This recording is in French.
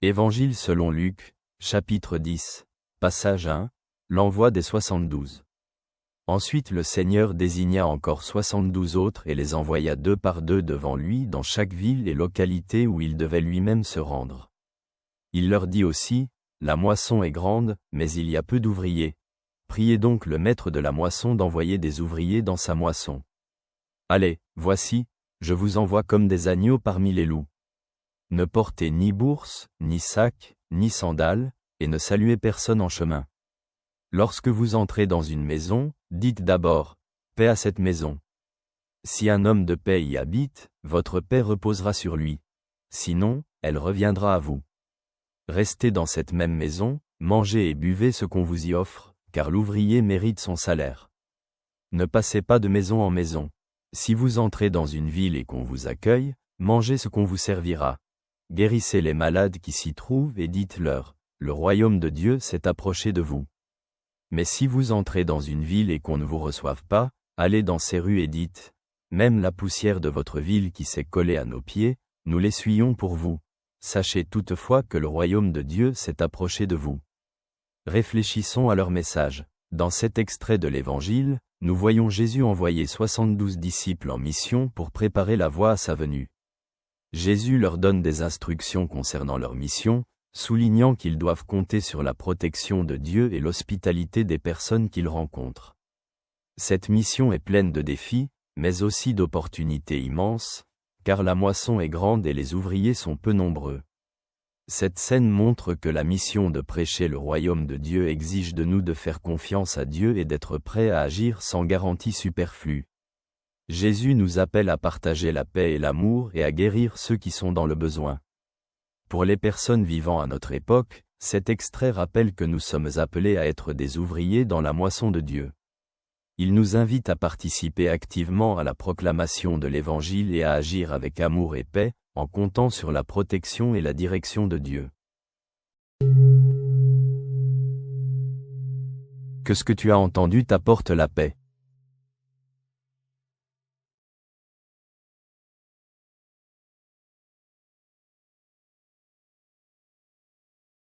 Évangile selon Luc, chapitre 10, passage 1, l'envoi des 72. Ensuite le Seigneur désigna encore 72 autres et les envoya deux par deux devant lui dans chaque ville et localité où il devait lui-même se rendre. Il leur dit aussi, la moisson est grande, mais il y a peu d'ouvriers. Priez donc le maître de la moisson d'envoyer des ouvriers dans sa moisson. Allez, voici, je vous envoie comme des agneaux parmi les loups. Ne portez ni bourse, ni sac, ni sandales, et ne saluez personne en chemin. Lorsque vous entrez dans une maison, dites d'abord, paix à cette maison. Si un homme de paix y habite, votre paix reposera sur lui. Sinon, elle reviendra à vous. Restez dans cette même maison, mangez et buvez ce qu'on vous y offre, car l'ouvrier mérite son salaire. Ne passez pas de maison en maison. Si vous entrez dans une ville et qu'on vous accueille, mangez ce qu'on vous servira. Guérissez les malades qui s'y trouvent et dites-leur, le royaume de Dieu s'est approché de vous. Mais si vous entrez dans une ville et qu'on ne vous reçoive pas, allez dans ces rues et dites, même la poussière de votre ville qui s'est collée à nos pieds, nous l'essuyons pour vous. Sachez toutefois que le royaume de Dieu s'est approché de vous. Réfléchissons à leur message. Dans cet extrait de l'Évangile, nous voyons Jésus envoyer 72 disciples en mission pour préparer la voie à sa venue. Jésus leur donne des instructions concernant leur mission, soulignant qu'ils doivent compter sur la protection de Dieu et l'hospitalité des personnes qu'ils rencontrent. Cette mission est pleine de défis, mais aussi d'opportunités immenses, car la moisson est grande et les ouvriers sont peu nombreux. Cette scène montre que la mission de prêcher le royaume de Dieu exige de nous de faire confiance à Dieu et d'être prêts à agir sans garantie superflue. Jésus nous appelle à partager la paix et l'amour et à guérir ceux qui sont dans le besoin. Pour les personnes vivant à notre époque, cet extrait rappelle que nous sommes appelés à être des ouvriers dans la moisson de Dieu. Il nous invite à participer activement à la proclamation de l'Évangile et à agir avec amour et paix, en comptant sur la protection et la direction de Dieu. Que ce que tu as entendu t'apporte la paix.